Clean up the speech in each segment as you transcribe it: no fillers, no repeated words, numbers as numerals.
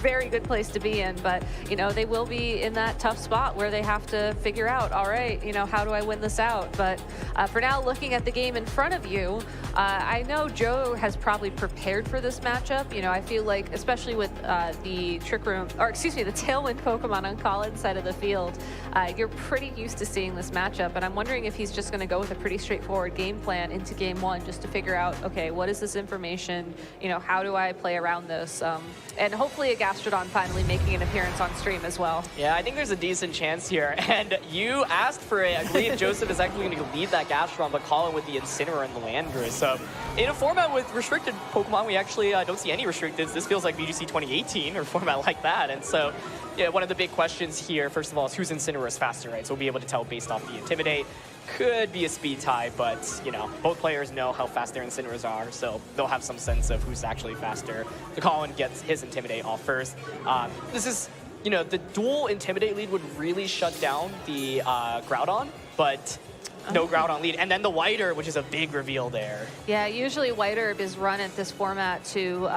very good place to be in, but, you know, they will be in that tough spot where they have to figure out, all right, you know, how do I win this out? But for now, looking at the game in front of you, I know Joe has probably prepared for this matchup. You know, I feel like, especially with the Trick Room, or excuse me, the Tailwind Pokemon on Collin's side of the field, you're pretty used to seeing this matchup, and I'm wondering if he's just going to go with a pretty straightforward game plan into game one just to figure out, okay, what is this information? You know, how do I play around this? And hopefully a Gastrodon finally making an appearance on stream as well. Yeah, I think there's a decent chance here. And you asked for it. I believe Joseph is actually going to lead that Gastrodon, but Collin with the Incineroar and the Landorus. So in a format with restricted Pokemon, we actually don't see any restricteds. This feels like VGC 2018 or a format like that. And so yeah, one of the big questions here, first of all, is whose Incineroar is faster, right? So we'll be able to tell based off the Intimidate. Could be a speed tie, but, you know, both players know how fast their Incineroars are, so they'll have some sense of who's actually faster. The Collin gets his Intimidate off first. This is, you know, the dual Intimidate lead would really shut down the Groudon, but no Groudon lead. And then the White Herb, which is a big reveal there. Yeah, usually White Herb is run at this format to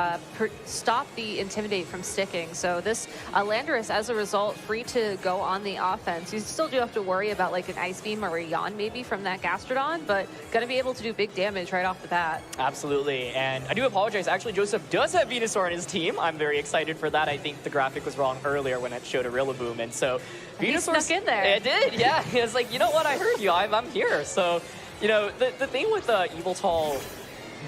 stop the Intimidate from sticking. So this Landorus, as a result, free to go on the offense. You still do have to worry about like an Ice Beam or a Yawn maybe from that Gastrodon, but gonna be able to do big damage right off the bat. Absolutely, and I do apologize. Actually, Joseph does have Venusaur on his team. I'm very excited for that. I think the graphic was wrong earlier when it showed a Rillaboom, and so Venusaur snuck in there. It did, yeah. He was like, you know what, I heard you. I'm here. So, you know, the thing with Yveltal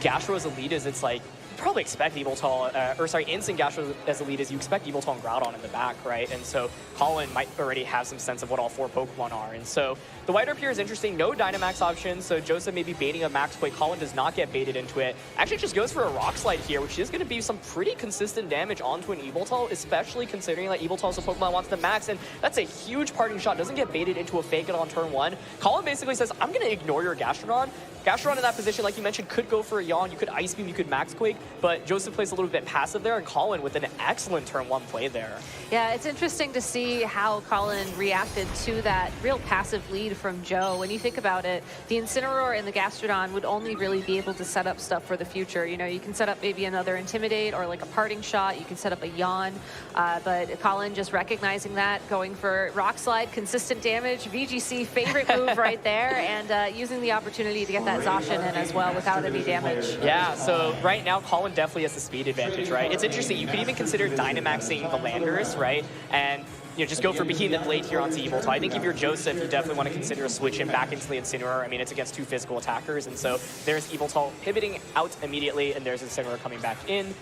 Gastro as a lead is it's like, you probably expect Instant Gastro as a lead is you expect Yveltal and Groudon in the back, right? And so Collin might already have some sense of what all four Pokemon are. And so the White Herb here is interesting. No Dynamax option, so Joseph may be baiting a Max Quake. Collin does not get baited into it. Actually just goes for a Rock Slide here, which is going to be some pretty consistent damage onto an Yveltal, especially considering that Yveltal is a Pokemon wants to max, and that's a huge parting shot. Doesn't get baited into a Fake It on turn one. Collin basically says, I'm going to ignore your Gastrodon. Gastrodon in that position, like you mentioned, could go for a Yawn. You could Ice Beam, you could Max Quake, but Joseph plays a little bit passive there, and Collin with an excellent turn one play there. Yeah, it's interesting to see how Collin reacted to that real passive lead from Joe. When you think about it, the Incineroar and the Gastrodon would only really be able to set up stuff for the future. You know, you can set up maybe another Intimidate or like a Parting Shot. You can set up a Yawn, but Collin just recognizing that, going for Rock Slide, consistent damage, VGC favorite move right there, and using the opportunity to get that Zacian in as well without any damage. Yeah, so right now Collin definitely has the speed advantage, right? It's interesting. You could even consider Dynamaxing the Landorus, right? And you know, just go for Behemoth Blade here onto Yveltal. I think if you're Joseph, you definitely want to consider switching back into the Incineroar. I mean, it's against two physical attackers, and so there's Yveltal pivoting out immediately, and there's Incineroar coming back in.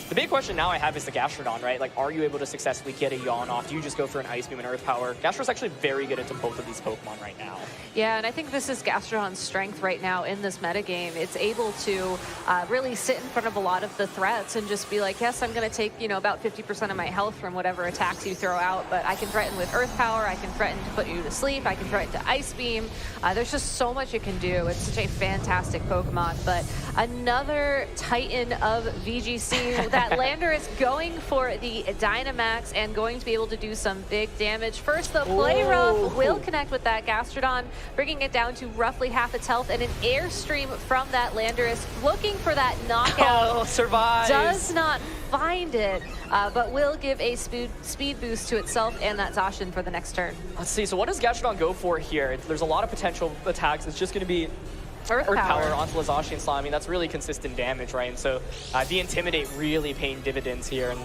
The big question now I have is the Gastrodon, right? Like, are you able to successfully get a Yawn off? Do you just go for an Ice Beam and Earth Power? Gastrodon's actually very good into both of these Pokemon right now. Yeah, and I think this is Gastrodon's strength right now in this metagame. It's able to really sit in front of a lot of the threats and just be like, yes, I'm going to take, you know, about 50% of my health from whatever attacks you throw out, but I can threaten with Earth Power, I can threaten to put you to sleep, I can threaten to Ice Beam. There's just so much it can do. It's such a fantastic Pokemon, but another Titan of VGC, that Landorus going for the Dynamax and going to be able to do some big damage. First, the Play Rough will connect with that Gastrodon, bringing it down to roughly half its health, and an Airstream from that Landorus looking for that knockout. Oh, survives. Does not find it, but will give a speed boost to itself and that Zacian for the next turn. Let's see, so what does Gastrodon go for here? There's a lot of potential attacks. It's just going to be Earth Power onto the Zacian Slime. I mean, that's really consistent damage, right? And so the Intimidate really paying dividends here, and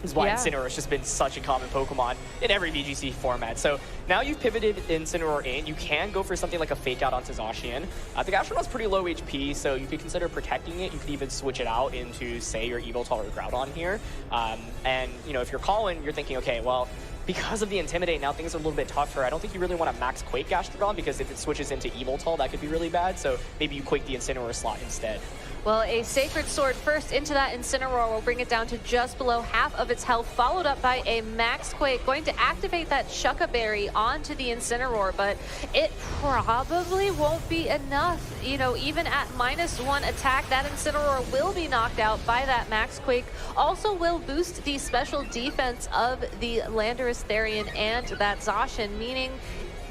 this is why Incineroar has just been such a common Pokemon in every VGC format. So now you've pivoted Incineroar in, you can go for something like a Fake Out onto Zacian. The Gastrodon's pretty low HP, so you could consider protecting it. You could even switch it out into, say, your Yveltal or Groudon here. And, you know, if you're Collin, you're thinking, okay, well, because of the Intimidate, now things are a little bit tougher. I don't think you really want to max Quake Gastrodon, because if it switches into Yveltal, that could be really bad. So maybe you Quake the Incineroar slot instead. Well, a Sacred Sword first into that Incineroar will bring it down to just below half of its health, followed up by a Max Quake, going to activate that Shucka Berry onto the Incineroar, but it probably won't be enough. You know, even at -1 attack, that Incineroar will be knocked out by that Max Quake. Also will boost the special defense of the Landorus Therian and that Zacian, meaning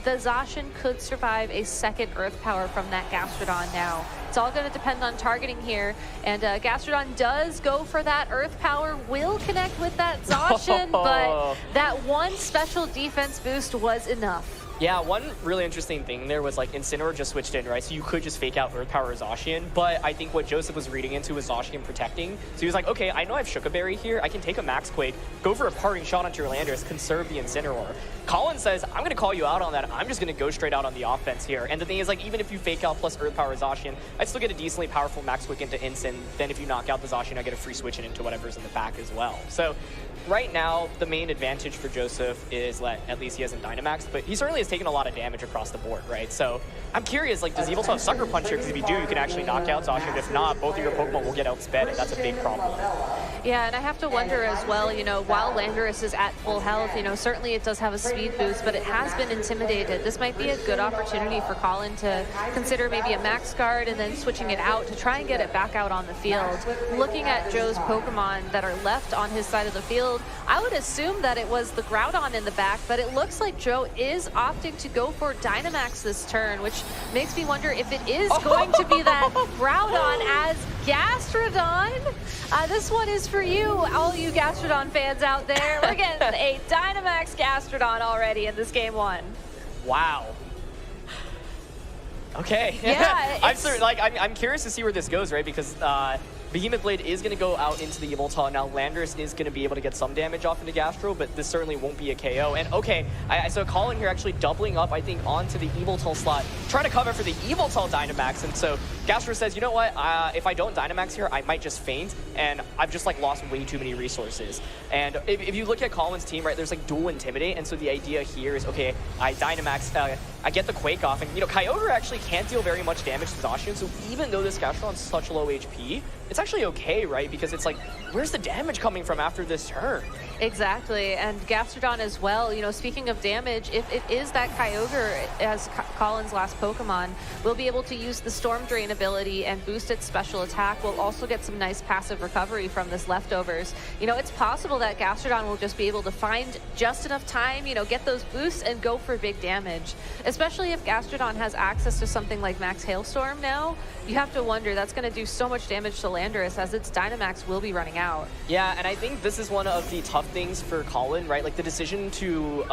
the Zacian could survive a second Earth Power from that Gastrodon now. It's all going to depend on targeting here. And Gastrodon does go for that Earth Power, will connect with that Zacian, but that one special defense boost was enough. Yeah, one really interesting thing there was like Incineroar just switched in, right? So you could just fake out Earth Power Zacian, but I think what Joseph was reading into was Zacian protecting. So he was like, okay, I know I have Shook a Berry here. I can take a Max Quake, go for a parting shot onto your Landers, conserve the Incineroar. Collin says, I'm going to call you out on that. I'm just going to go straight out on the offense here. And the thing is, like, even if you fake out plus Earth Power Zacian, I'd still get a decently powerful Max Quake into Incin. Then if you knock out the Zacian, I get a free switch into whatever's in the back as well. So right now, the main advantage for Joseph is that at least he hasn't Dynamax, but he certainly has taken a lot of damage across the board, right? So I'm curious, like, does Eviltal have Sucker Punch here? Because if you do, you can actually knock out Zacian. If not, both of your Pokemon will get outsped, and that's a big problem. Yeah, and I have to wonder as well, you know, while Landorus is at full health, you know, certainly it does have a speed boost, but it has been intimidated. This might be a good opportunity for Collin to consider maybe a Max Guard and then switching it out to try and get it back out on the field. Looking at Joe's Pokemon that are left on his side of the field, I would assume that it was the Groudon in the back, but it looks like Joe is opting to go for Dynamax this turn, which makes me wonder if it is going to be that Groudon as Gastrodon. This one is for you, all you Gastrodon fans out there. We're getting a Dynamax Gastrodon already in this game 1. Wow. Okay. Yeah, I'm curious to see where this goes, right? Because Behemoth Blade is going to go out into the Eviltal. Now Landorus is going to be able to get some damage off into Gastro, but this certainly won't be a KO. And okay, I saw Collin here actually doubling up, I think, onto the Eviltal slot, trying to cover for the Eviltal Dynamax. And so Gastro says, you know what, if I don't Dynamax here, I might just faint, and I've just like lost way too many resources. And if you look at Collin's team, right, there's like dual Intimidate, and so the idea here is, okay, I Dynamax, I get the Quake off, and you know, Kyogre actually can't deal very much damage to Zacian, so even though this Gastrodon's such low HP, it's actually okay, right? Because it's like, where's the damage coming from after this turn? Exactly, and Gastrodon as well, you know, speaking of damage, if it is that Kyogre as Collin's last Pokemon, we'll be able to use the Storm Drain ability and boost its special attack. We'll also get some nice passive recovery from this Leftovers. You know, it's possible that Gastrodon will just be able to find just enough time, you know, get those boosts and go for big damage. Especially if Gastrodon has access to something like Max Hailstorm now, you have to wonder, that's going to do so much damage to Landorus as its Dynamax will be running out. Yeah, and I think this is one of the tough things for Collin, right? Like the decision to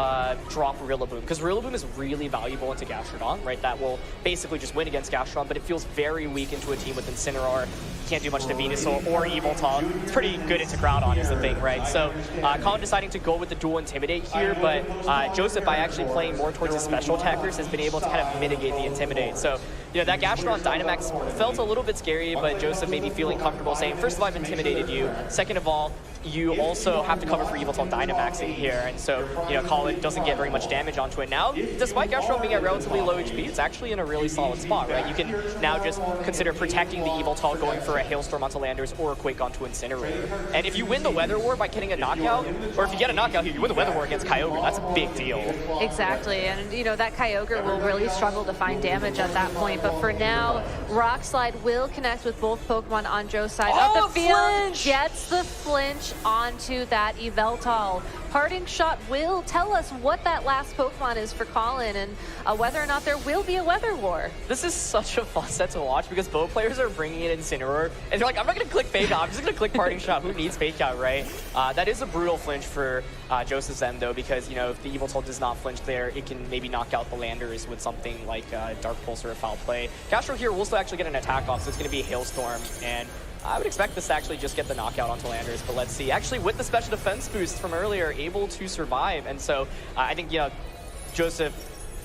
drop Rillaboom, because Rillaboom is really valuable into Gastrodon, right? That will basically just win against Gastrodon, but it feels very weak into a team with Incineroar. Can't do much to Venusaur or Eviltal. It's pretty good into Groudon is the thing, right? So Collin deciding to go with the dual Intimidate here, but Joseph, by actually playing more towards his special attackers, has been able to kind of mitigate the Intimidate. So, you know, that Gastrodon Dynamax felt a little bit scary, but Joseph may be feeling comfortable saying, first of all, I've intimidated you. Second of all, you also have to cover for Eviltal Dynamaxing here, and so, you know, Collin doesn't get very much damage onto it. Now, despite Gastrodon being at relatively low HP, it's actually in a really solid spot, right? You can now just consider protecting the Eviltal, going for a Hailstorm onto Landers or a Quake onto Incineroar. And if you win the Weather War by getting a knockout, or if you get a knockout here, you win the Weather War against Kyogre, that's a big deal. Exactly, and you know, that Kyogre will really struggle to find damage at that point, but for now, Rock Slide will connect with both Pokemon on Joe's side of the field. Flinch! Gets the flinch onto that Yveltal. Parting Shot will tell us what that last Pokemon is for Collin and whether or not there will be a Weather War. This is such a fun set to watch because both players are bringing in Incineroar, and they're like, I'm not going to click Fake Out, I'm just going to click Parting Shot. Who needs Fake Out, right? That is a brutal flinch for Joseph's end, though, because, you know, if the Eviltal does not flinch there, it can maybe knock out the Landers with something like Dark Pulse or a Foul Play. Gastro here will still actually get an attack off, so it's going to be a Hailstorm, and I would expect this to actually just get the knockout onto Landers, but let's see. Actually, with the special defense boost from earlier, able to survive, and so I think, you know, Joseph,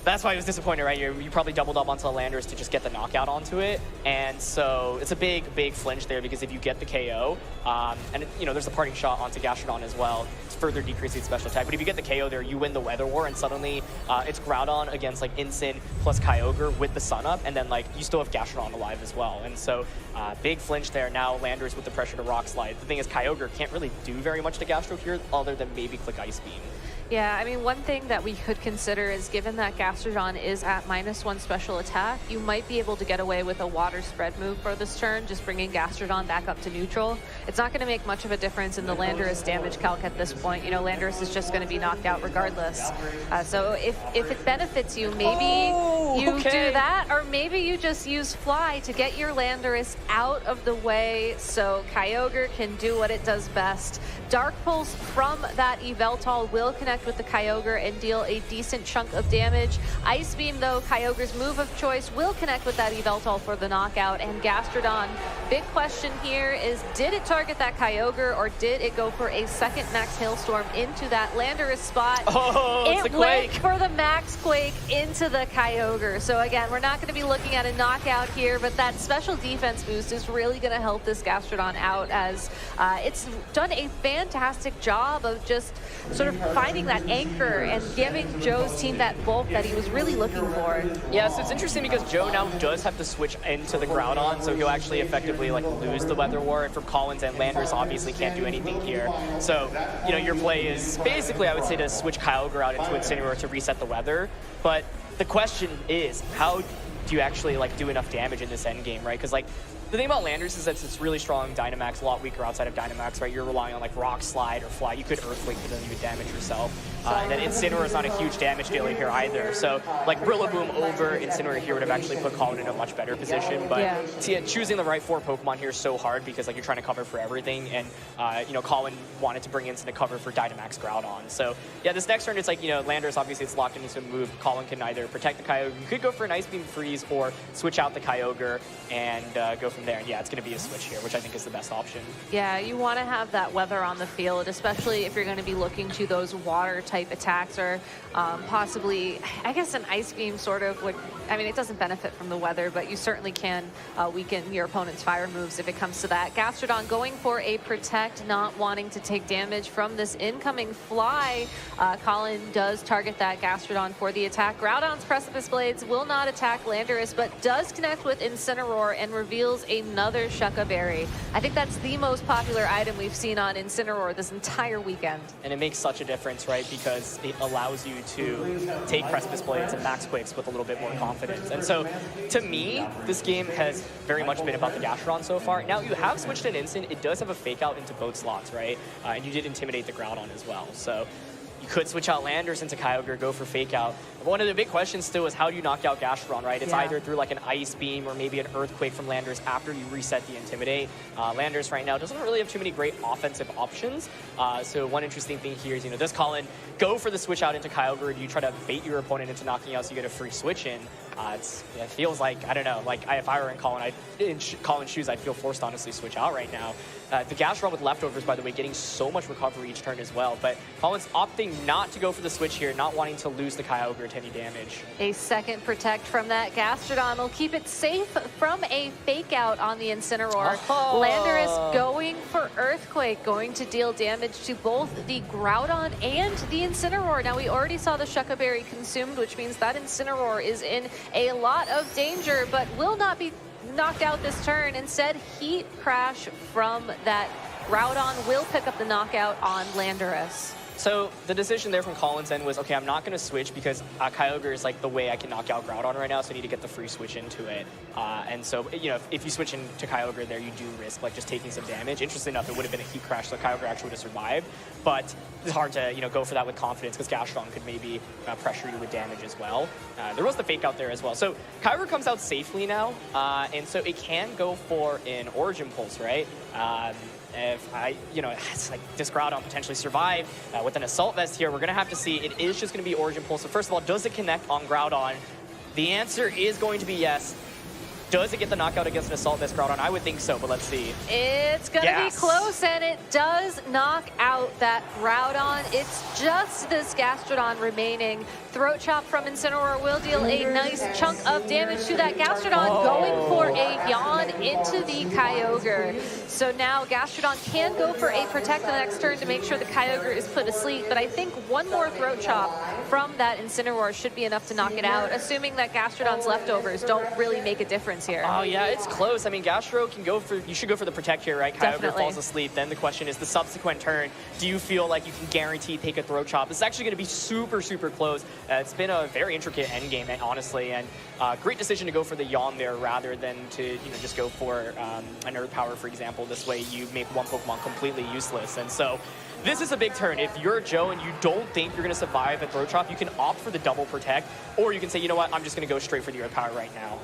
that's why he was disappointed, right? You probably doubled up onto the Landers to just get the knockout onto it, and so it's a big flinch there because if you get the KO, and you know, there's a Parting Shot onto Gastrodon as well, it's further decreasing special attack, but if you get the KO there, you win the Weather War, and suddenly it's Groudon against like Incin plus Kyogre with the Sun Up, and then like you still have Gastrodon alive as well, and so big flinch there. Now Landers with the pressure to Rock Slide. The thing is, Kyogre can't really do very much to Gastro here other than maybe click Ice Beam. Yeah, I mean, one thing that we could consider is given that Gastrodon is at -1 special attack, you might be able to get away with a water spread move for this turn, just bringing Gastrodon back up to neutral. It's not going to make much of a difference in the Landorus damage calc at this point. You know, Landorus is just going to be knocked out regardless. So if it benefits you, maybe you do that, or maybe you just use Fly to get your Landorus out of the way so Kyogre can do what it does best. Dark Pulse from that Yveltal will connect with the Kyogre and deal a decent chunk of damage. Ice Beam, though, Kyogre's move of choice, will connect with that Yveltal for the knockout. And Gastrodon, big question here is, did it target that Kyogre, or did it go for a second Max Hailstorm into that Landorus spot? Oh, it's the went Quake! For the Max Quake into the Kyogre. So again, we're not going to be looking at a knockout here, but that special defense boost is really going to help this Gastrodon out, as it's done a fantastic job of just sort of finding that anchor and giving Joe's team that bulk that he was really looking for. Yeah, so it's interesting because Joe now does have to switch into the Groudon, so he'll actually effectively like lose the Weather War, and from Collins and Landers obviously can't do anything here. So, you know, your play is basically, I would say, to switch Kyogre out into Incineroar to reset the weather. But the question is, how do you actually like do enough damage in this end game, right? Because like the thing about Landers is that it's really strong Dynamax, a lot weaker outside of Dynamax, right? You're relying on like Rock Slide or Fly. You could Earthquake, but then you would damage yourself. And then Incineroar is not a huge damage dealer here either. So like Rillaboom over Incineroar here would have actually put Collin in a much better position. But choosing the right 4 Pokemon here is so hard because like you're trying to cover for everything. And you know, Collin wanted to bring in to cover for Dynamax Groudon. So yeah, this next turn it's like, you know, Landers obviously it's locked into a move. Collin can either protect the Kyogre, you could go for an Ice Beam Freeze, or switch out the Kyogre and go from there. And yeah, it's going to be a switch here, which I think is the best option. Yeah, you want to have that weather on the field, especially if you're going to be looking to those water type attacks, or possibly, I guess, an Ice Beam sort of would, I mean, it doesn't benefit from the weather, but you certainly can weaken your opponent's fire moves if it comes to that. Gastrodon going for a protect, not wanting to take damage from this incoming Fly. Collin does target that Gastrodon for the attack. Groudon's Precipice Blades will not attack Landorus, but does connect with Incineroar and reveals another Shucka Berry. I think that's the most popular item we've seen on Incineroar this entire weekend. And it makes such a difference, right? Because it allows you to take Precipice Blades and Max Quakes with a little bit more confidence. And so, to me, this game has very much been about the Gastrodon so far. Now, you have switched an Incin. It does have a Fake Out into both slots, right? And you did Intimidate the Groudon as well. So, you could switch out Landers into Kyogre, go for Fake Out. But one of the big questions still is, how do you knock out Gastrodon, right? It's either through like an Ice Beam or maybe an Earthquake from Landers after you reset the Intimidate. Landers right now doesn't really have too many great offensive options. So one interesting thing here is, you know, does Collin go for the switch out into Kyogre, or do you try to bait your opponent into knocking out so you get a free switch in? It feels like, I don't know, like if I were in Collin's shoes, I'd feel forced to honestly switch out right now. The Gastrodon with leftovers, by the way, getting so much recovery each turn as well. But Collin's opting not to go for the switch here, not wanting to lose the Kyogre to any damage. A second protect from that Gastrodon will keep it safe from a Fake Out on the Incineroar. Landorus going for Earthquake, going to deal damage to both the Groudon and the Incineroar. Now, we already saw the Shucka Berry consumed, which means that Incineroar is in a lot of danger, but will not be knocked out this turn. Instead, Heat Crash from that Groudon will pick up the knockout on Landorus. So the decision there from Collins end was, okay, I'm not going to switch because Kyogre is like the way I can knock out Groudon right now, so I need to get the free switch into it. And so, you know, if you switch into Kyogre there, you do risk like just taking some damage. Interesting enough, it would have been a Heat Crash, so Kyogre actually would have survived. But it's hard to, you know, go for that with confidence because Gastrodon could maybe pressure you with damage as well. There was the Fake Out there as well. So Kyogre comes out safely now, and so it can go for an Origin Pulse, right? If it's like this Groudon potentially survive with an Assault Vest here, we're going to have to see. It is just going to be Origin Pulse. So first of all, does it connect on Groudon? The answer is going to be yes. Does it get the knockout against an Assault Vest Groudon? I would think so, but let's see. It's going to be close, and it does knock out that Groudon. It's just this Gastrodon remaining. Throat Chop from Incineroar will deal a nice chunk of damage to that Gastrodon, going for a Yawn into the Kyogre. So now Gastrodon can go for a Protect the next turn to make sure the Kyogre is put asleep, but I think one more Throat Chop from that Incineroar should be enough to knock it out, assuming that Gastrodon's leftovers don't really make a difference here. Oh yeah, it's close. I mean, Gastro can go for, you should go for the Protect here, right? Kyogre Definitely. falls asleep. Then the question is the subsequent turn, do you feel like you can guarantee take a Throat Chop? This is actually going to be super, super close. It's been a very intricate endgame, honestly, and great decision to go for the Yawn there rather than to just go for an Earth Power, for example. This way you make one Pokemon completely useless. And so this is a big turn. If you're Joe and you don't think you're going to survive a Throat Chop, you can opt for the double Protect, or you can say, you know what, I'm just going to go straight for the Earth Power right now.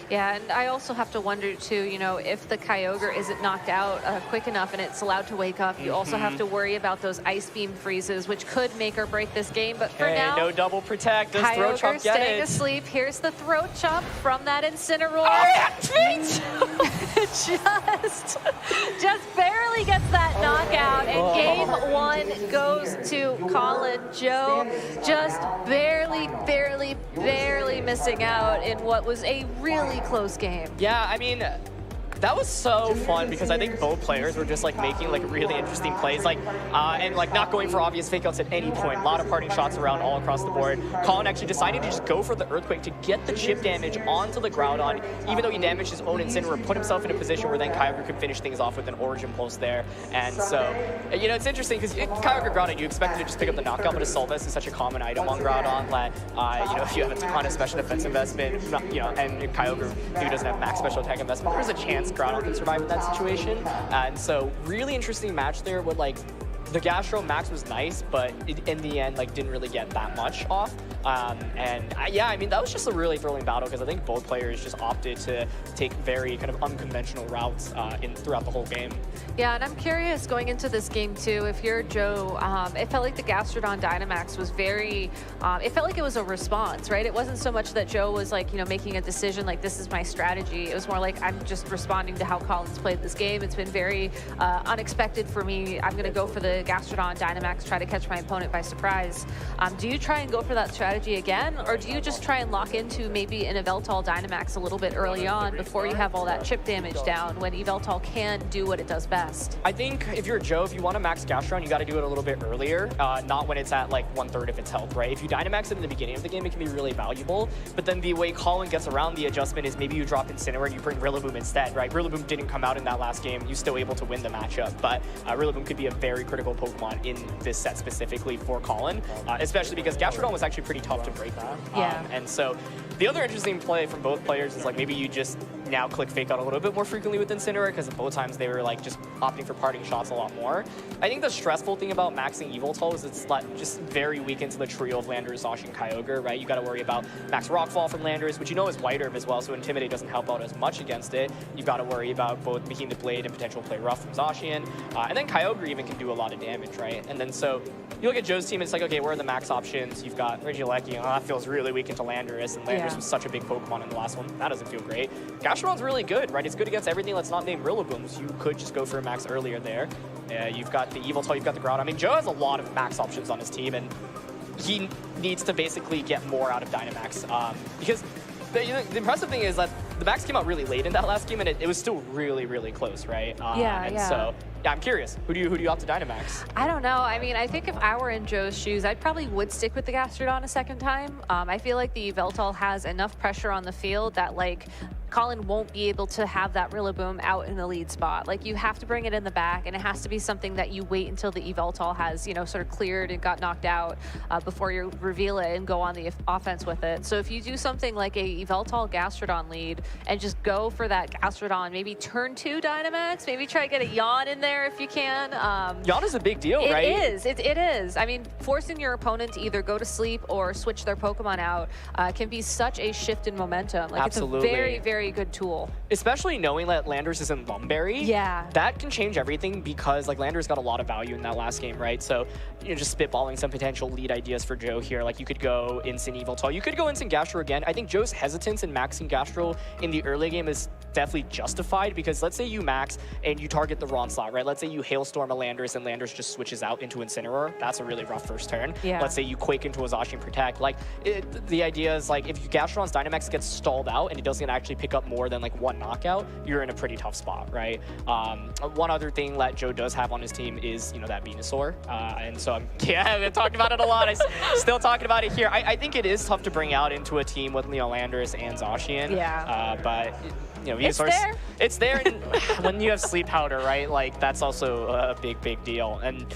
Yeah, and I also have to wonder too, if the Kyogre isn't knocked out quick enough and it's allowed to wake up, you also have to worry about those Ice Beam freezes, which could make or break this game. But for now, no double Protect. Does Throat Chop Kyogre get staying it? asleep. Here's the Throat Chop from that Incineroar. just barely gets that knockout, and game one goes to Collin. Joe just barely missing out in what was a really close game. Yeah, I mean, that was so fun because I think both players were just making really interesting plays, and not going for obvious fake outs at any point. A lot of parting shots around all across the board. Collin actually decided to just go for the Earthquake to get the chip damage onto the Groudon, even though he damaged his own Incineroar, put himself in a position where then Kyogre could finish things off with an Origin Pulse there. And so, it's interesting because Kyogre Groudon, you expect him to just pick up the knockout, but Assault-Vest is such a common item on Groudon that, if you have a ton of special defense investment, and Kyogre who doesn't have max special attack investment, there's a chance Groudon can survive in that situation. And so really interesting match there with the Gastro max was nice, but in the end didn't really get that much off. Yeah, I mean, that was just a really thrilling battle because I think both players just opted to take very kind of unconventional routes throughout the whole game. Yeah, and I'm curious going into this game too, if you're Joe, it felt like the Gastrodon Dynamax was very, it felt like it was a response, right? It wasn't so much that Joe was making a decision this is my strategy. It was more like, I'm just responding to how Collin's played this game. It's been very unexpected for me. I'm gonna go for the Gastrodon Dynamax, try to catch my opponent by surprise. Do you try and go for that strategy again, or do you just try and lock into maybe an Yveltal Dynamax a little bit early on before you have all that chip damage down when Yveltal can do what it does best? I think if you're Joe, if you want to max Gastrodon, you got to do it a little bit earlier, not when it's at 1/3 of its health, right? If you Dynamax it in the beginning of the game, it can be really valuable, but then the way Collin gets around the adjustment is maybe you drop Incineroar and you bring Rillaboom instead, right? Rillaboom didn't come out in that last game. You're still able to win the matchup, but Rillaboom could be a very critical Pokemon in this set specifically for Collin, especially because Gastrodon was actually pretty tough to break that. Yeah. And so the other interesting play from both players is maybe you just now click fake out a little bit more frequently with Incineroar because both times they were just opting for parting shots a lot more. I think the stressful thing about maxing Yveltal is it's just very weak into the trio of Landorus, Zacian, Kyogre, right? You got to worry about max Rockfall from Landorus, which is White Herb as well, so Intimidate doesn't help out as much against it. You've got to worry about both Behemoth Blade and potential play Rough from Zacian, and then Kyogre even can do a lot of damage, right? And then so you look at Joe's team, it's okay, where are the max options? You've got Regieleki, that feels really weak into Landorus, and Landorus was such a big Pokemon in the last one. That doesn't feel great. Gastrodon's really good, right? It's good against everything that's not named Rillaboom, so you could just go for a max earlier there. You've got the Yveltal, you've got the Groudon. I mean, Joe has a lot of max options on his team, and he needs to basically get more out of Dynamax, because the impressive thing is that the max came out really late in that last game, and it was still really, really close, right? So yeah, I'm curious. Who do you opt to Dynamax? I don't know. I mean, I think if I were in Joe's shoes, I probably would stick with the Gastrodon a second time. I feel like the Yveltal has enough pressure on the field that Collin won't be able to have that Rillaboom out in the lead spot. You have to bring it in the back, and it has to be something that you wait until the Yveltal has, sort of cleared and got knocked out before you reveal it and go on the offense with it. So if you do something like a Yveltal Gastrodon lead and just go for that Gastrodon, maybe turn 2 Dynamax, maybe try to get a Yawn in there if you can. Yawn is a big deal, right? It is. I mean, forcing your opponent to either go to sleep or switch their Pokemon out can be such a shift in momentum. Absolutely. It's a very, very good tool. Especially knowing that Landorus is in Lumberry. Yeah. That can change everything because Landorus got a lot of value in that last game, right? So just spitballing some potential lead ideas for Joe here. You could go Incin Yveltal. You could go Incin Gastro again. I think Joe's hesitance in maxing Gastro in the early game is definitely justified, because let's say you max and you target the wrong slot, right? Let's say you Hailstorm a Landorus and Landorus just switches out into Incineroar. That's a really rough first turn. Yeah. Let's say you Quake into a Zacian Protect. Like, the idea is, like, if Gastrodon's Dynamax gets stalled out and it doesn't actually pick up more than, like, 1 knockout, you're in a pretty tough spot, right? One other thing that Joe does have on his team is, you know, that Venusaur. And so I've talked about it a lot. I'm still talking about it here. I think it is tough to bring out into a team with, you know, Landorus and Zacian. Yeah. But, you know, it's there. And when you have Sleep Powder, right? Like, that's also a big deal. And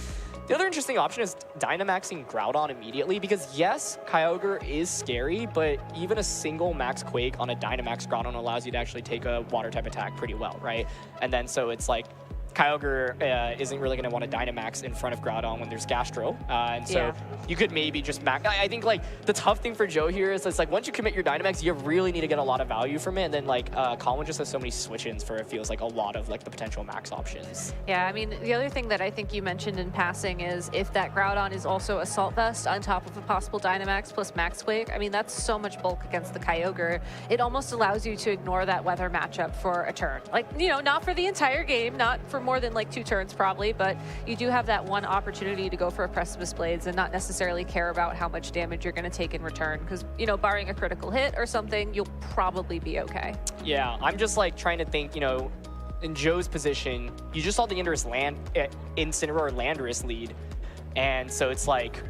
the other interesting option is Dynamaxing Groudon immediately, because yes, Kyogre is scary, but even a single Max Quake on a Dynamax Groudon allows you to actually take a water type attack pretty well, right? And then so it's like, Kyogre isn't really going to want to Dynamax in front of Groudon when there's Gastro. And so you could maybe just max. I think, like, the tough thing for Joe here is it's like, once you commit your Dynamax, you really need to get a lot of value from it. And then, like, Collin just has so many switch-ins for, it feels like, a lot of, like, the potential max options. Yeah, I mean, the other thing that I think you mentioned in passing is if that Groudon is also Assault Vest on top of a possible Dynamax plus Max Quake, I mean, that's so much bulk against the Kyogre. It almost allows you to ignore that weather matchup for a turn. Like, you know, not for the entire game, not for more than like 2 turns probably, but you do have that one opportunity to go for a Precipice Blades and not necessarily care about how much damage you're going to take in return, because, you know, barring a critical hit or something, you'll probably be okay. Yeah, I'm just like trying to think, you know, in Joe's position, you just saw the Incineroar Landorus lead, and so it's like,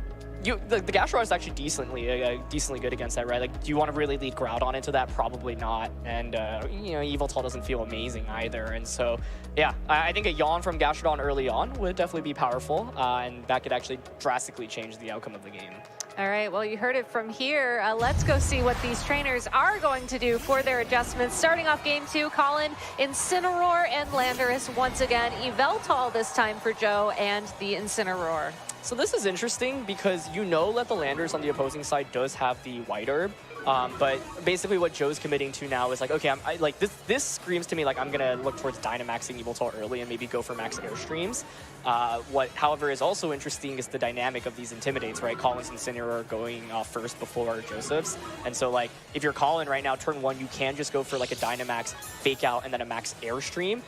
the Gastrodon is actually decently good against that, right? Like, do you want to really lead Groudon into that? Probably not. And, you know, Yveltal doesn't feel amazing either. And so, yeah, I think a Yawn from Gastrodon early on would definitely be powerful, and that could actually drastically change the outcome of the game. All right, well, you heard it from here. Let's go see what these trainers are going to do for their adjustments. Starting off game 2, Collin, Incineroar and Landorus once again. Yveltal this time for Joe and the Incineroar. So this is interesting because you know that the Landorus on the opposing side does have the White Herb. But basically what Joe's committing to now is like, okay, like this screams to me like I'm gonna look towards Dynamaxing Yveltal early and maybe go for max Airstreams. What, however, is also interesting is the dynamic of these Intimidates, right? Collin's Incineroar going first before Joseph's. And so, like, if you're Collin right now, turn 1, you can just go for like a Dynamax Fake Out and then a max Airstream.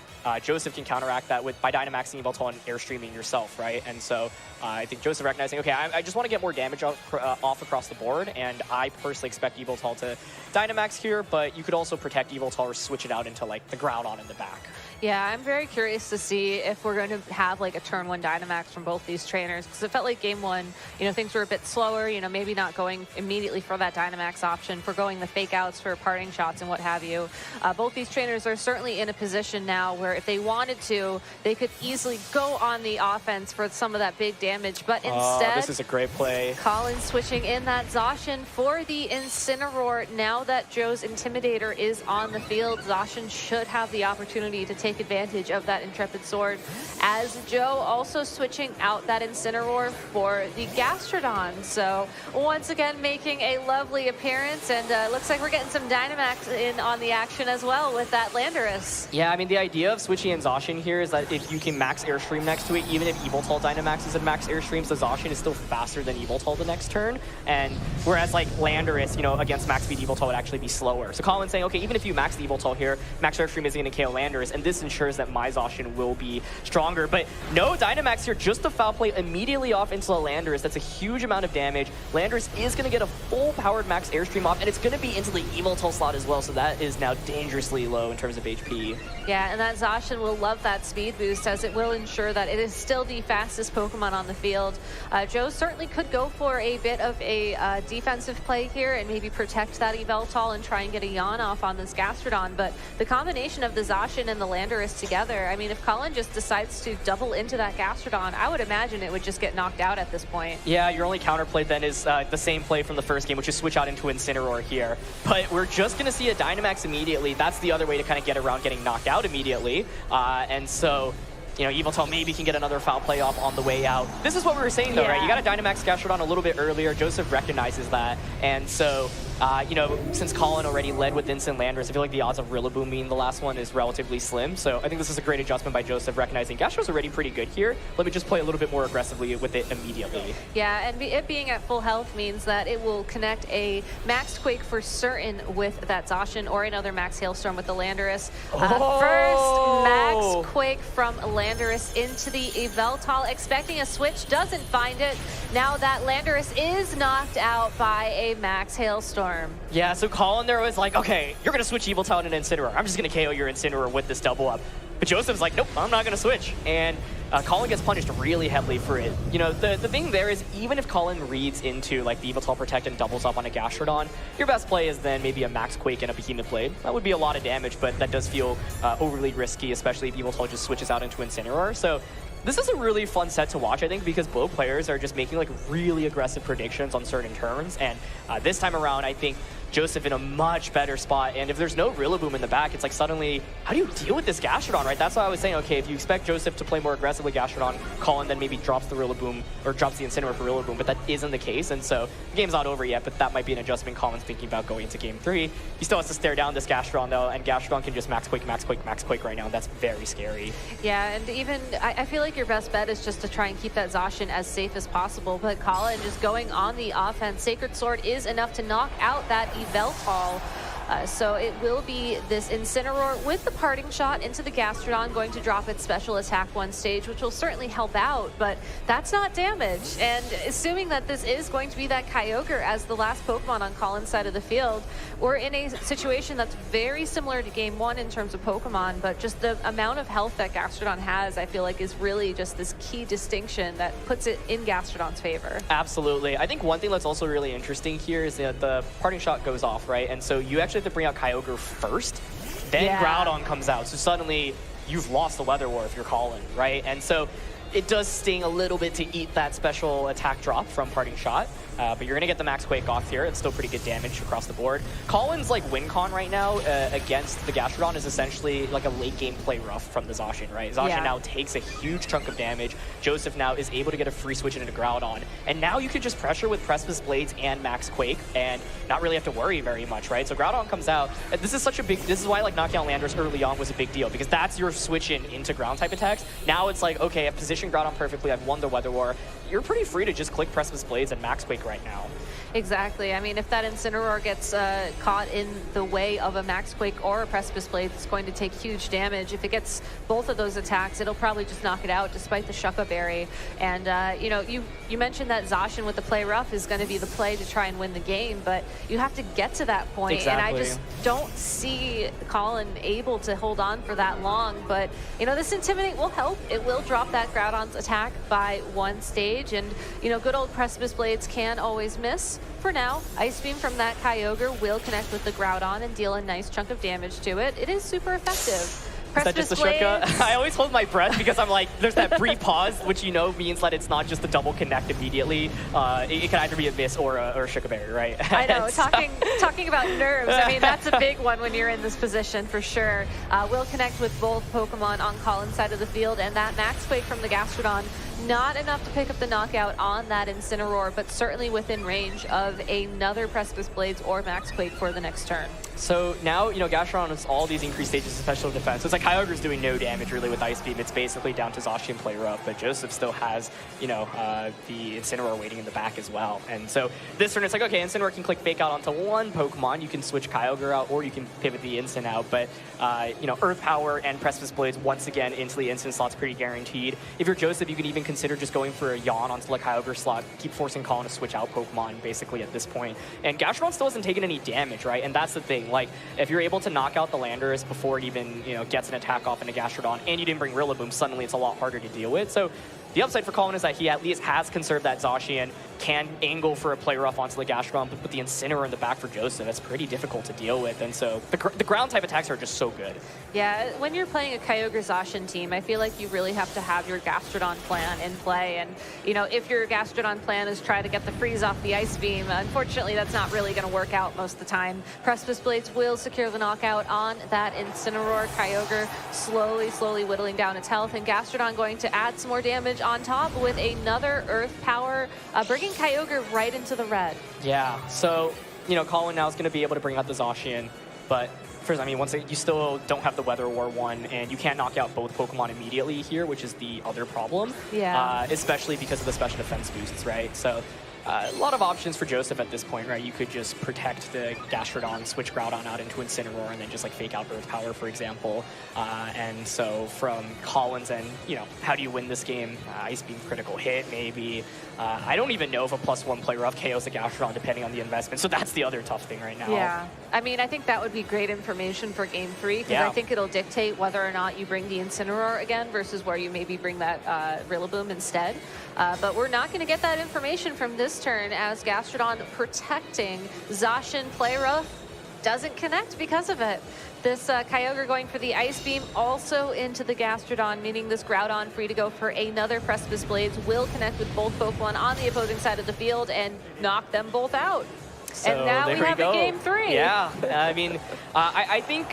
Joseph can counteract that by Dynamaxing Yveltal and Airstreaming yourself, right? And so I think Joseph recognizing, okay, I just want to get more damage off across the board, and I personally expect Yveltal to Dynamax here, but you could also protect Yveltal or switch it out into like the Groudon in the back. Yeah, I'm very curious to see if we're going to have like a turn 1 Dynamax from both these trainers, because it felt like game 1, you know, things were a bit slower, you know, maybe not going immediately for that Dynamax option, for going the fake outs for parting shots and what have you. Both these trainers are certainly in a position now where if they wanted to, they could easily go on the offense for some of that big damage, but instead, this is a great play. Collin switching in that Zacian for the Incineroar. Now that Joe's Intimidator is on the field, Zacian should have the opportunity to take advantage of that Intrepid Sword, as Joe also switching out that Incineroar for the Gastrodon. So once again making a lovely appearance, and looks like we're getting some Dynamax in on the action as well with that Landorus. Yeah, I mean, the idea of switching in Zacian here is that if you can max Airstream next to it, even if Yveltal Dynamaxes and max Airstreams, the Zacian is still faster than Yveltal the next turn. And whereas like Landorus, you know, against max speed Yveltal would actually be slower. So Collin's saying, okay, even if you max the Yveltal here, max Airstream isn't going to KO Landorus, and this ensures that my Zacian will be stronger. But no Dynamax here, just a foul play immediately off into the Landorus. That's a huge amount of damage. Landorus is going to get a full powered max Airstream off, and it's going to be into the Yveltal slot as well, so that is now dangerously low in terms of HP. Yeah, and that Zacian will love that speed boost, as it will ensure that it is still the fastest Pokemon on the field. Joe certainly could go for a bit of a defensive play here and maybe protect that Yveltal and try and get a yawn off on this Gastrodon, but the combination of the Zacian and the Landorus together, I mean, if Collin just decides to double into that Gastrodon, I would imagine it would just get knocked out at this point. Yeah, your only counterplay then is the same play from the first game, which is switch out into Incineroar here. But we're just going to see a Dynamax immediately. That's the other way to kind of get around getting knocked out immediately. And so you know, Yveltal maybe can get another foul play off on the way out. This is what we were saying, though, right? You got a Dynamax Gastrodon a little bit earlier. Joseph recognizes that. And so, you know, since Collin already led with Instant Landorus, I feel like the odds of Rillaboom being the last one is relatively slim. So I think this is a great adjustment by Joseph, recognizing Gastro's already pretty good here. Let me just play a little bit more aggressively with it immediately. Yeah, and it being at full health means that it will connect a Max Quake for certain with that Zacian or another Max Hailstorm with the Landorus. First Max Quake from Landorus into the Yveltal, expecting a switch, doesn't find it. Now that Landorus is knocked out by a Max Hailstorm. Yeah, so Collin there was like, okay, you're going to switch Yveltal and Incineroar. I'm just going to KO your Incineroar with this double up. But Joseph's like, nope, I'm not going to switch. And Collin gets punished really heavily for it. You know, the thing there is, even if Collin reads into like the Yveltal Protect and doubles up on a Gastrodon, your best play is then maybe a Max Quake and a Behemoth Blade. That would be a lot of damage, but that does feel overly risky, especially if Yveltal just switches out into Incineroar. So this is a really fun set to watch, I think, because both players are just making like really aggressive predictions on certain turns. And this time around, I think Joseph in a much better spot. And if there's no Rillaboom in the back, it's like suddenly, how do you deal with this Gastrodon, right? That's why I was saying, okay, if you expect Joseph to play more aggressively Gastrodon, Collin then maybe drops the Rillaboom or drops the Incineroar for Rillaboom, but that isn't the case. And so the game's not over yet, but that might be an adjustment Collin's thinking about going into game 3. He still has to stare down this Gastrodon though, and Gastrodon can just Max Quake, Max Quake, Max Quake right now, and that's very scary. Yeah, and even, I feel like your best bet is just to try and keep that Zacian as safe as possible, but Collin just going on the offense. Sacred Sword is enough to knock out that Yveltal. So it will be this Incineroar with the Parting Shot into the Gastrodon, going to drop its special attack one stage, which will certainly help out, but that's not damage. And assuming that this is going to be that Kyogre as the last Pokemon on Collin's side of the field, we're in a situation that's very similar to Game 1 in terms of Pokemon, but just the amount of health that Gastrodon has, I feel like, is really just this key distinction that puts it in Gastrodon's favor. Absolutely. I think one thing that's also really interesting here is that the Parting Shot goes off, right? And so you actually have to bring out Kyogre first, then Groudon comes out. So suddenly you've lost the Weather War if you're Collin, right? And so it does sting a little bit to eat that special attack drop from Parting Shot. But you're going to get the Max Quake off here. It's still pretty good damage across the board. Collin's like win con right now against the Gastrodon is essentially like a late game play rough from the Zacian, right? Zacian now takes a huge chunk of damage. Joseph now is able to get a free switch into Groudon. And now you can just pressure with Precipice Blades and Max Quake and not really have to worry very much, right? So Groudon comes out. This is why like knocking out Landorus early on was a big deal, because that's your switch into ground type attacks. Now it's like, okay, I've positioned Groudon perfectly. I've won the Weather War. You're pretty free to just click Precipice Blades and Max Quake right now. Exactly. I mean, if that Incineroar gets caught in the way of a Max Quake or a Precipice Blade, it's going to take huge damage. If it gets both of those attacks, it'll probably just knock it out despite the Shucka Berry. And, you know, you mentioned that Zacian with the play rough is going to be the play to try and win the game, but you have to get to that point. Exactly. And I just don't see Collin able to hold on for that long. But, you know, this Intimidate will help. It will drop that Groudon's attack by one stage. And, you know, good old Precipice Blades can always miss. For now, Ice Beam from that Kyogre will connect with the Groudon and deal a nice chunk of damage to it. It is super effective. Is that just a Shucka? I always hold my breath because I'm like, there's that brief pause, which you know means that it's not just a double connect immediately. It can either be a miss or a Shucka Berry, right? I know, talking about nerves, I mean, that's a big one when you're in this position for sure. We'll connect with both Pokemon on Collin's side of the field, and that Max Quake from the Gastrodon, not enough to pick up the knockout on that Incineroar, but certainly within range of another Precipice Blades or Max Quake for the next turn. So now, you know, Gastrodon has all these increased stages of special defense. So it's like Kyogre's doing no damage really with Ice Beam. It's basically down to Zacian play rough, but Joseph still has, you know, the Incineroar waiting in the back as well. And so this turn, it's like, okay, Incineroar can click Fake Out onto one Pokemon. You can switch Kyogre out, or you can pivot the Instant out. But, you know, Earth Power and Precipice Blades once again into the Instant slot's pretty guaranteed. If you're Joseph, you can even consider just going for a Yawn onto the Kyogre slot, keep forcing Collin to switch out Pokemon basically at this point. And Gastrodon still hasn't taken any damage, right? And that's the thing. Like, if you're able to knock out the Landorus before it even, you know, gets an attack off into Gastrodon, and you didn't bring Rillaboom, suddenly it's a lot harder to deal with. So the upside for Collin is that he at least has conserved that Zacian. can angle for a play rough onto the Gastrodon, but put the Incineroar in the back for Joseph. That's pretty difficult to deal with. And so the ground type attacks are just so good. Yeah, when you're playing a Kyogre Zacian team, I feel like you really have to have your Gastrodon plan in play. And, you know, if your Gastrodon plan is try to get the freeze off the Ice Beam, unfortunately, that's not really going to work out most of the time. Precipice Blades will secure the knockout on that Incineroar. Kyogre slowly whittling down its health, and Gastrodon going to add some more damage on top with another Earth Power, bringing Kyogre right into the red. Yeah, so, you know, Collin now is going to be able to bring out the Zacian, but first, I mean, you still don't have the Weather War 1, and you can't knock out both Pokemon immediately here, which is the other problem. Yeah. Especially because of the special defense boosts, right? So a lot of options for Joseph at this point, right? You could just protect the Gastrodon, switch Groudon out into Incineroar, and then just like fake out Earth Power, for example. And so from Collin's end, you know, how do you win this game? Ice Beam critical hit, maybe. I don't even know if a +1 play rough KOs the Gastrodon depending on the investment. So that's the other tough thing right now. Yeah. I mean, I think that would be great information for Game 3, because I think it'll dictate whether or not you bring the Incineroar again versus where you maybe bring that Rillaboom instead. But we're not going to get that information from this turn, as Gastrodon protecting Zacian play rough doesn't connect because of it. This Kyogre going for the Ice Beam also into the Gastrodon, meaning this Groudon free to go for another Precipice Blades will connect with both Pokemon on the opposing side of the field and knock them both out. So and now we have a Game 3. Yeah, I mean, I think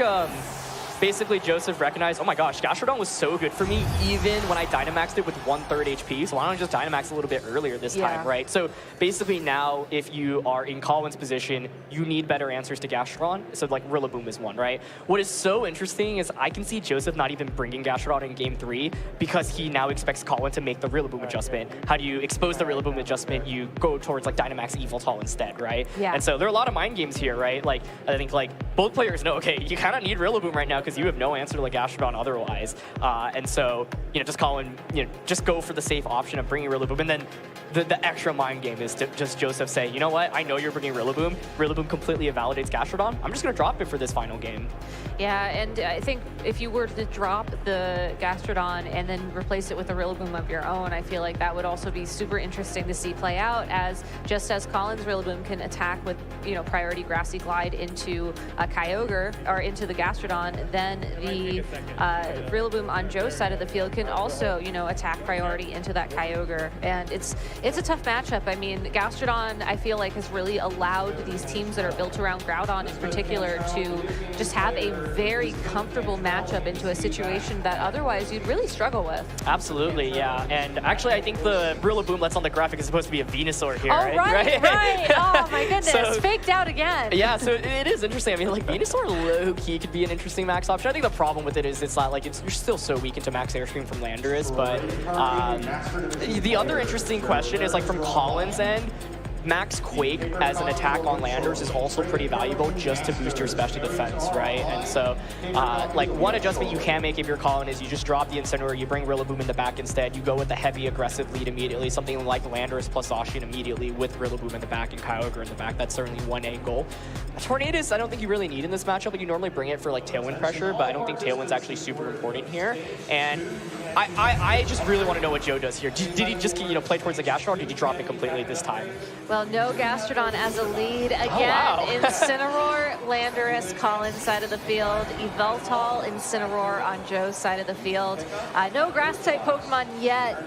basically Joseph recognized, oh my gosh, Gastrodon was so good for me even when I Dynamaxed it with 1/3 HP, so why don't I just Dynamax a little bit earlier this time, right? So basically now, if you are in Collin's position, you need better answers to Gastrodon, so like Rillaboom is one, right? What is so interesting is I can see Joseph not even bringing Gastrodon in Game 3 because he now expects Collin to make the Rillaboom adjustment. How do you expose the Rillaboom adjustment? You go towards like Dynamax Evoltol instead, right? Yeah. And so there are a lot of mind games here, right? Like, I think like both players know, okay, you kind of need Rillaboom right now because you have no answer to like Gastrodon otherwise. And so, you know, just Collin, you know, just go for the safe option of bringing Rillaboom. And then the extra mind game is to just Joseph say, you know what, I know you're bringing Rillaboom. Rillaboom completely invalidates Gastrodon. I'm just going to drop it for this final game. Yeah, and I think if you were to drop the Gastrodon and then replace it with a Rillaboom of your own, I feel like that would also be super interesting to see play out, as just as Collin's Rillaboom can attack with, you know, priority Grassy Glide into a Kyogre or into the Gastrodon, then the Rillaboom on Joe's side of the field can also, you know, attack priority into that Kyogre. And it's a tough matchup. I mean, Gastrodon, I feel like, has really allowed these teams that are built around Groudon in particular to just have a very comfortable matchup into a situation that otherwise you'd really struggle with. Absolutely, yeah. And actually, I think the Rillaboom that's on the graphic is supposed to be a Venusaur here, right? Oh my goodness, so, faked out again. Yeah, so it is interesting. I mean, like, Venusaur low-key could be an interesting max option. I think the problem with it is it's not like you're still so weak into max Airstream from Landorus, but the other interesting question is, like, from Collin's end, Max Quake as an attack on Landers is also pretty valuable just to boost your special defense, right? And so, like, one adjustment you can make if you're Collin is you just drop the Incineroar, you bring Rillaboom in the back instead, you go with the heavy aggressive lead immediately, something like Landorus plus Zacian immediately with Rillaboom in the back and Kyogre in the back. That's certainly one angle. Tornadus, I don't think you really need in this matchup. Like, you normally bring it for, like, Tailwind pressure, but I don't think Tailwind's actually super important here. And I just really want to know what Joe does here. Did he just, you know, play towards the Gastrodon, or did he drop it completely this time? Well, no Gastrodon as a lead. Again, Incineroar, Landorus, Collin's side of the field. Yveltal, Incineroar on Joe's side of the field. No Grass-type Pokemon yet,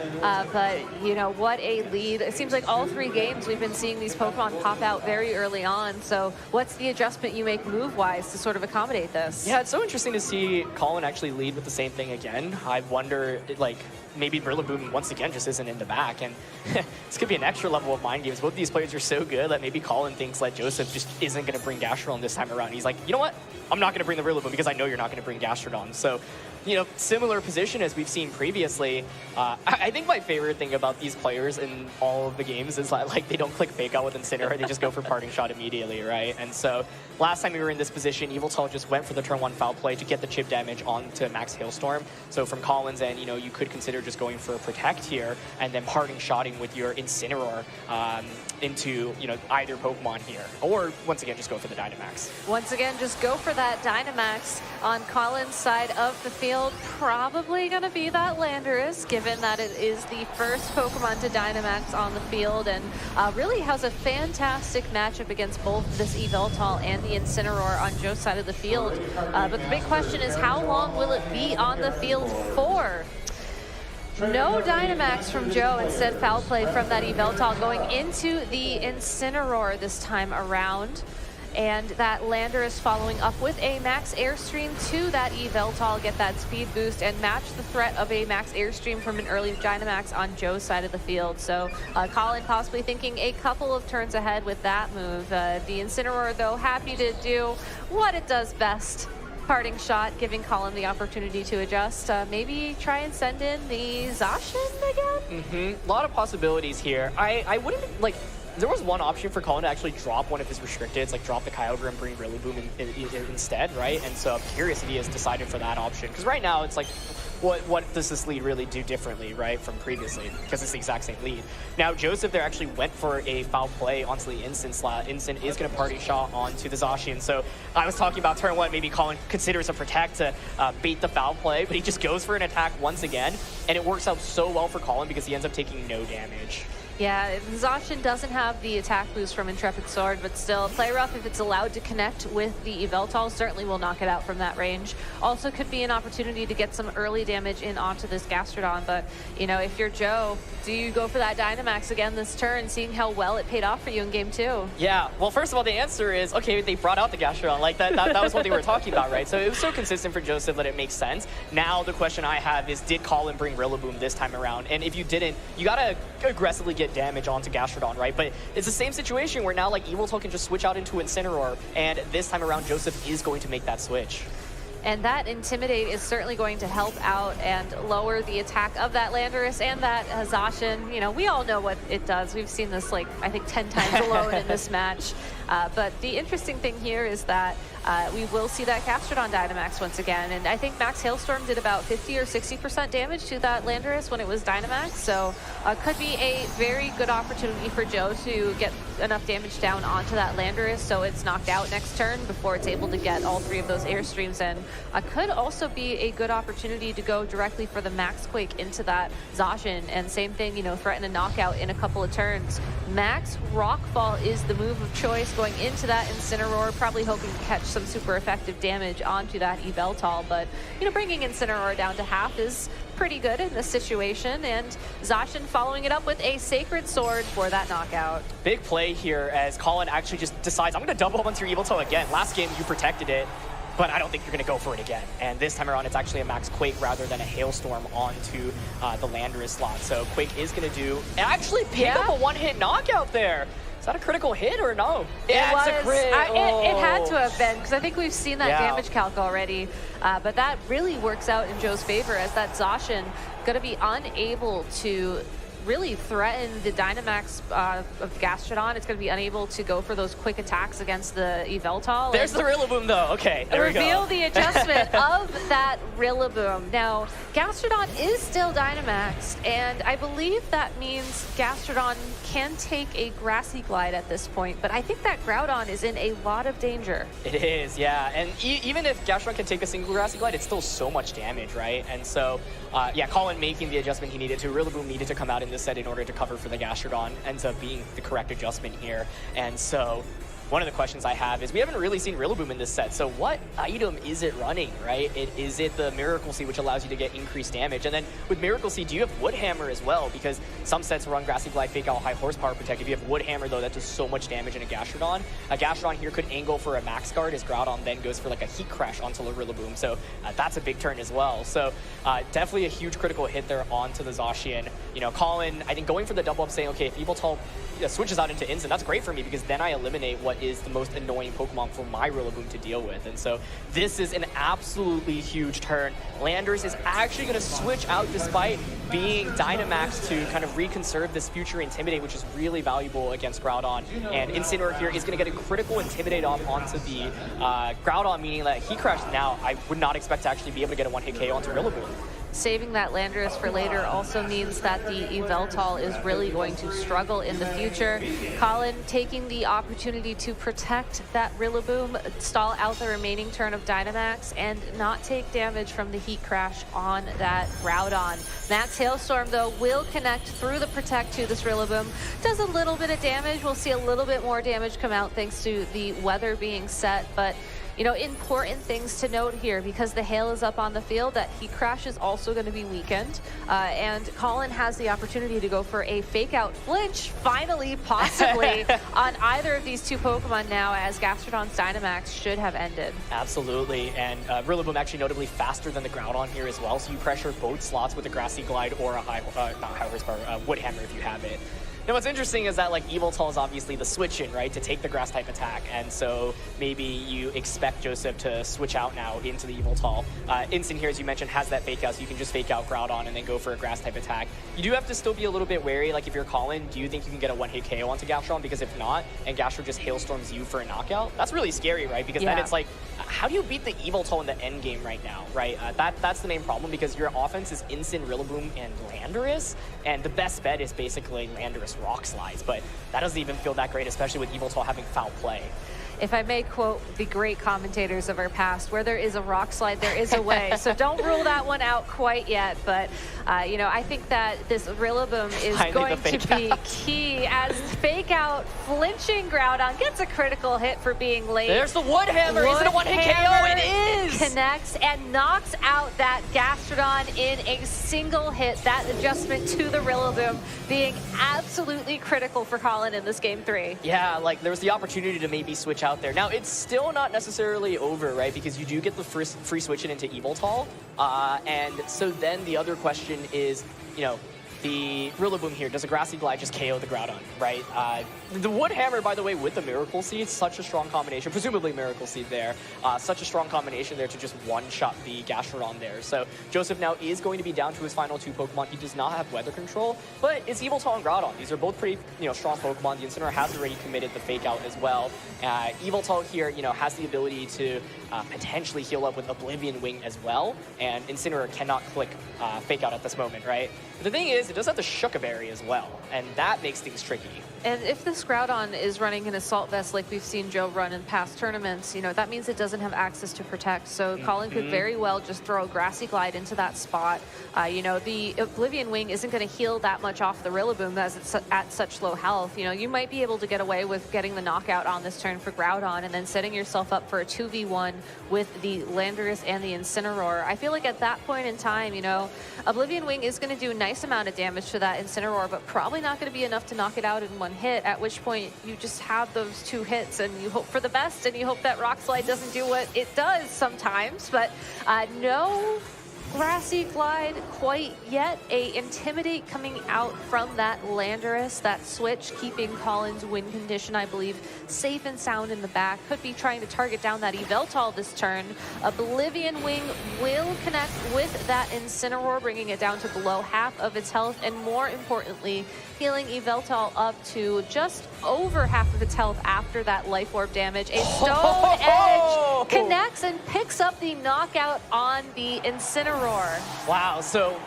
but, you know, what a lead. It seems like all 3 games we've been seeing these Pokemon pop out very early on. So what's the adjustment you make move-wise to sort of accommodate this? Yeah, it's so interesting to see Collin actually lead with the same thing again. I wonder, like, maybe Rillaboom once again just isn't in the back, and this could be an extra level of mind games. Both these players are so good that maybe Collin thinks that Joseph just isn't going to bring Gastrodon this time around. He's like, you know what? I'm not going to bring the Rillaboom because I know you're not going to bring Gastrodon. So, you know, similar position as we've seen previously. I think my favorite thing about these players in all of the games is that, like, they don't click fake out with Incineroar, they just go for Parting Shot immediately, right? And so last time we were in this position, Yveltal just went for the turn 1 foul play to get the chip damage onto Max Hailstorm. So from Collin's end, you know, you could consider just going for a Protect here and then Parting Shotting with your Incineroar into, you know, either Pokemon here. Or, once again, just go for the Dynamax. Once again, just go for that Dynamax on Collin's side of the field. field, probably going to be that Landorus, given that it is the first Pokemon to Dynamax on the field, and really has a fantastic matchup against both this Yveltal and the Incineroar on Joe's side of the field. But the big question is, how long will it be on the field for? No Dynamax from Joe, instead foul play from that Yveltal going into the Incineroar this time around. And that Landorus following up with a max airstream to that Yveltal, get that speed boost and match the threat of a max airstream from an early Dynamax on Joe's side of the field. So Collin possibly thinking a couple of turns ahead with that move. The Incineroar, though, happy to do what it does best. Parting shot, giving Collin the opportunity to adjust. Maybe try and send in the Zacian again? A lot of possibilities here. I wouldn't, like, there was one option for Collin to actually drop one of his restricteds, like drop the Kyogre and bring Rillaboom instead, right? And so I'm curious if he has decided for that option. Because right now it's like, what does this lead really do differently, right, from previously? Because it's the exact same lead. Now, Joseph there actually went for a foul play onto the Instant slot. Instant is going to party shot onto the Zacian. So I was talking about turn one, maybe Collin considers a protect to bait the foul play, but he just goes for an attack once again. And it works out so well for Collin because he ends up taking no damage. Yeah, Zacian doesn't have the attack boost from Intrepid Sword, but still, Play Rough, if it's allowed to connect with the Yveltal, certainly will knock it out from that range. Also could be an opportunity to get some early damage in onto this Gastrodon, but, you know, if you're Joe, do you go for that Dynamax again this turn, seeing how well it paid off for you in game 2? Yeah, well, first of all, the answer is, okay, they brought out the Gastrodon. Like, that was what they were talking about, right? So it was so consistent for Joseph that it makes sense. Now, the question I have is, did Collin bring Rillaboom this time around? And if you didn't, you gotta aggressively get damage onto Gastrodon, right? But it's the same situation where now, like, Yveltal can just switch out into Incineroar, and this time around, Joseph is going to make that switch. And that Intimidate is certainly going to help out and lower the attack of that Landorus and that Zacian. You know, we all know what it does. We've seen this, like, I think 10 times alone in this match. But the interesting thing here is that we will see that Gastrodon Dynamax once again. And I think Max Hailstorm did about 50 or 60% damage to that Landorus when it was Dynamax. So could be a very good opportunity for Joe to get enough damage down onto that Landorus so it's knocked out next turn before it's able to get all 3 of those airstreams in. Could also be a good opportunity to go directly for the Max Quake into that Zacian, and same thing, you know, threaten a knockout in a couple of turns. Max Rockfall is the move of choice going into that Incineroar, probably hoping to catch some super effective damage onto that Yveltal, but, you know, bringing Incineroar down to half is pretty good in this situation, and Zacian following it up with a Sacred Sword for that knockout. Big play here as Collin actually just decides, I'm going to double up onto your Yveltal again. Last game, you protected it, but I don't think you're going to go for it again. And this time around, it's actually a Max Quake rather than a Hailstorm onto the Landorus slot. So Quake is going to do, actually pick up a one-hit knockout there. Is that a critical hit or no? Yeah, it's a crit. It had to have been, because I think we've seen that damage calc already. But that really works out in Joe's favor, as that Zacian going to be unable to really threaten the Dynamax of Gastrodon. It's going to be unable to go for those quick attacks against the Yveltal. There's the Rillaboom, though. Okay, there we go. Reveal the adjustment of that Rillaboom. Now, Gastrodon is still Dynamaxed, and I believe that means Gastrodon can take a Grassy Glide at this point, but I think that Groudon is in a lot of danger. It is, yeah. And even if Gastrodon can take a single Grassy Glide, it's still so much damage, right? And so, yeah, Collin making the adjustment he needed to. Rillaboom needed to come out in this set in order to cover for the Gastrodon. Ends up being the correct adjustment here. And so one of the questions I have is, we haven't really seen Rillaboom in this set, so what item is it running, right? Is it the Miracle Seed, which allows you to get increased damage? And then with Miracle Seed, do you have Wood Hammer as well? Because some sets run Grassy Glide, Fake Out, High Horsepower Protect. If you have Wood Hammer, though, that does so much damage in a Gastrodon. A Gastrodon here could angle for a Max Guard, as Groudon then goes for like a Heat Crash onto the Rillaboom, so that's a big turn as well. So definitely a huge critical hit there onto the Zacian. You know, Collin, I think going for the double up, saying, okay, if Yveltal switches out into Instant, that's great for me, because then I eliminate what is the most annoying Pokemon for my Rillaboom to deal with. And so this is an absolutely huge turn. Landorus is actually going to switch out despite being Dynamax to kind of reconserve this future Intimidate, which is really valuable against Groudon. And Incineroar here is going to get a critical Intimidate off onto the Groudon, meaning that he crashed now. I would not expect to actually be able to get a one-hit KO onto Rillaboom. saving that Landorus for later also means that the Yveltal is really going to struggle in the future. Collin taking the opportunity to protect that Rillaboom, stall out the remaining turn of Dynamax, and not take damage from the Heat Crash on that Groudon. Matt's Hailstorm, though, will connect through the Protect to this Rillaboom. Does a little bit of damage. We'll see a little bit more damage come out thanks to the weather being set, but you know, important things to note here, because the hail is up on the field, that Heat Crash is also going to be weakened. And Collin has the opportunity to go for a fake out flinch, finally, possibly, on either of these two Pokemon now, as Gastrodon's Dynamax should have ended. Absolutely, and Rillaboom actually notably faster than the Groudon here as well, so you pressure both slots with a Grassy Glide or a not high horsepower, Wood Hammer if you have it. Now, what's interesting is that, like, Yveltal is obviously the switch-in, right, to take the Grass-type attack, and so maybe you expect Joseph to switch out now into the Yveltal. Instant here, as you mentioned, has that fake out, so you can just fake out Groudon and then go for a Grass-type attack. You do have to still be a little bit wary, like, if you're Collin, do you think you can get a one-hit KO onto Gastrodon? Because if not, and Gastrodon just Hailstorms you for a knockout, that's really scary, right? Because then it's like, how do you beat the Yveltal in the end game right now, right? That's the main problem, because your offense is Instant, Rillaboom, and Landorus, and the best bet is basically Landorus Rock Slides, but that doesn't even feel that great, especially with Yveltal having foul play. If I may quote the great commentators of our past, where there is a rock slide, there is a way. So don't rule that one out quite yet. But, you know, I think that this Rillaboom is going to be key, as fake out flinching Groudon gets a critical hit for being late. There's the Wood Hammer. Is it a one-hit KO? It is! Connects and knocks out that Gastrodon in a single hit. That adjustment to the Rillaboom being absolutely critical for Collin in this game 3. Yeah, like, there was the opportunity to maybe switch out there. Now, it's still not necessarily over, right? Because you do get the free switch into Yveltal. And so then the other question is, you know, the Rillaboom here, does a Grassy Glide just KO the Groudon, right? The Wood Hammer, by the way, with the Miracle Seed, such a strong combination, presumably Miracle Seed there, such a strong combination there to just one-shot the Gastrodon there. So Joseph now is going to be down to his final two Pokemon. He does not have Weather Control, but it's Yveltal and Groudon. These are both pretty, you know, strong Pokemon. The Incineroar has already committed the Fake Out as well. Yveltal here, you know, has the ability to potentially heal up with Oblivion Wing as well, and Incineroar cannot click Fake Out at this moment, right? But the thing is, it does have the Shuka Berry as well, and that makes things tricky. And if this Groudon is running an Assault Vest like we've seen Joe run in past tournaments, you know, that means it doesn't have access to Protect. So Collin could very well just throw a Grassy Glide into that spot. You know, the Oblivion Wing isn't going to heal that much off the Rillaboom as it's at such low health. You know, you might be able to get away with getting the knockout on this turn for Groudon and then setting yourself up for a 2v1 with the Landorus and the Incineroar. I feel like at that point in time, you know, Oblivion Wing is going to do a nice amount of damage to that Incineroar, but probably not going to be enough to knock it out in one hit, at which point you just have those two hits and you hope for the best and you hope that Rock Slide doesn't do what it does sometimes. But no Grassy Glide quite yet. A Intimidate coming out from that Landorus, that switch, keeping Collin's win condition, I believe, safe and sound in the back. Could be trying to target down that Yveltal this turn. Oblivion Wing will connect with that Incineroar, bringing it down to below half of its health, and more importantly, healing Yveltal up to just over half of its health after that Life Orb damage. A Stone Edge connects and picks up the knockout on the Incineroar. Wow, so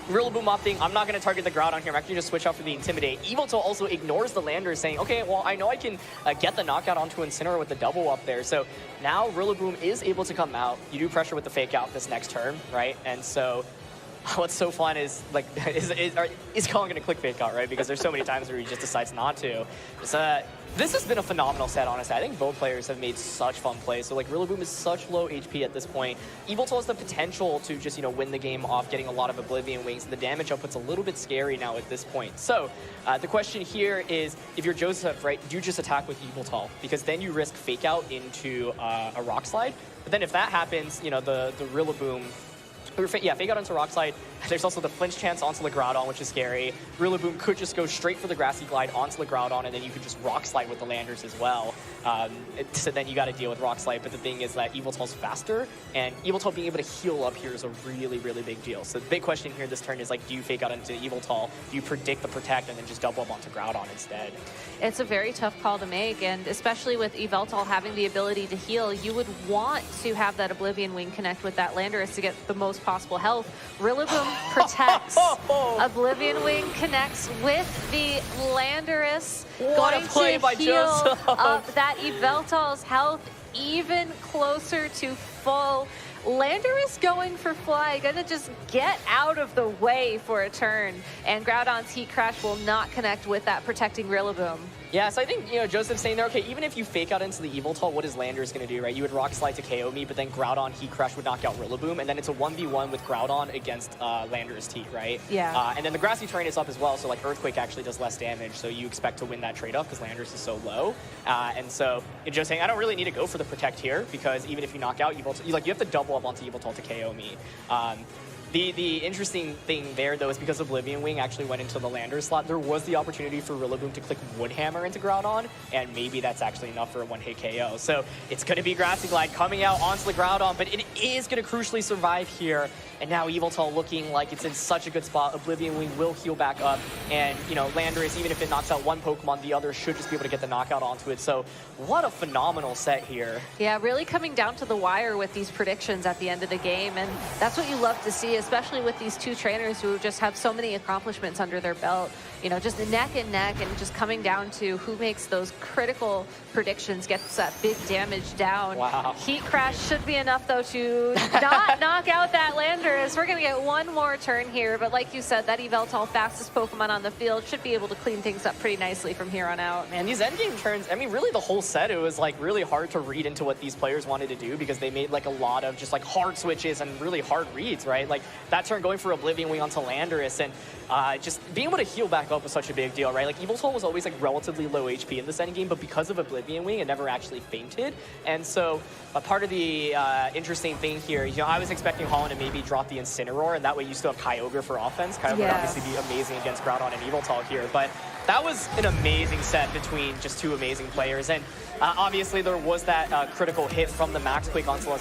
Rillaboom opting, I'm not going to target the Groudon here. I'm actually just switch out for the Intimidate. Yveltal also ignores the Lander, saying, okay, well, I know I can get the knockout onto Incineroar with the double up there. So now Rillaboom is able to come out. You do pressure with the Fake Out this next turn, right? And so what's so fun is, like, is Collin going to click Fake Out, right? Because there's so many times where he just decides not to. This has been a phenomenal set, honestly. I think both players have made such fun plays. So, like, Rillaboom is such low HP at this point. Yveltal has the potential to just, you know, win the game off getting a lot of Oblivion Wings. And the damage output's a little bit scary now at this point. So, the question here is, if you're Joseph, right, do you just attack with Yveltal? Because then you risk Fake Out into a Rock Slide. But then if that happens, you know, the Rillaboom, Fake Out into Rock Slide, There's also the flinch chance onto the Groudon, which is scary. Rillaboom could just go straight for the Grassy Glide onto the Groudon, and then you could just Rock Slide with the Landers as well. So then you got to deal with Rock Slide, but the thing is that Yveltal's faster, and Yveltal being able to heal up here is a really, really big deal. So the big question here this turn is, like, do you fake out into Yveltal? Do you predict the Protect and then just double up onto Groudon instead? It's a very tough call to make, and especially with Yveltal having the ability to heal, you would want to have that Oblivion Wing connect with that Landorus to get the most possible health. Rillaboom protects. Oblivion Wing connects with the Landorus. What a play by Joseph. Up that Yveltal's health even closer to full. Landorus going for Fly, gonna just get out of the way for a turn, and Groudon's Heat Crash will not connect with that protecting Rillaboom. Yeah, so I think, you know, Joseph's saying there, okay, even if you fake out into the Yveltal, what is Landorus going to do, right? You would Rock Slide to KO me, but then Groudon Heat Crash would knock out Rillaboom, and then it's a 1v1 with Groudon against Landorus Heat, right? Yeah. And then the Grassy Terrain is up as well, so like Earthquake actually does less damage, so you expect to win that trade-off because Landorus is so low. And so Joe's saying, I don't really need to go for the Protect here, because even if you knock out Yveltal, you have to double up onto Yveltal to KO me. The interesting thing there, though, is because Oblivion Wing actually went into the Lander slot, there was the opportunity for Rillaboom to click Woodhammer into Groudon, and maybe that's actually enough for a one-hit KO. So it's going to be Grassy Glide coming out onto the Groudon, but it is going to crucially survive here. And now Yveltal looking like it's in such a good spot. Oblivion Wing will heal back up, and, you know, Landorus, even if it knocks out one Pokemon, the other should just be able to get the knockout onto it. So what a phenomenal set here. Yeah, really coming down to the wire with these predictions at the end of the game, and that's what you love to see, especially with these two trainers who just have so many accomplishments under their belt. You know, just neck and neck, and just coming down to who makes those critical predictions, gets that big damage down. Wow. Heat Crash should be enough, though, to not knock out that Landorus. We're going to get one more turn here, but like you said, that Yveltal, fastest Pokemon on the field, should be able to clean things up pretty nicely from here on out. Man, these endgame turns, I mean, really the whole set, it was like really hard to read into what these players wanted to do, because they made like a lot of just like hard switches and really hard reads, right? Like that turn going for Oblivion Wing onto Landorus, and just being able to heal back up was such a big deal, right? Like Yveltal was always like relatively low HP in this endgame, but because of Oblivion Wing, it never actually fainted. And so a part of the interesting thing here, you know, I was expecting Holland to maybe drop the Incineroar, and that way you still have Kyogre for offense. Kyogre would obviously be amazing against Groudon and Yveltal here, but that was an amazing set between just two amazing players. And obviously there was that critical hit from the Max Quake onto Lazar.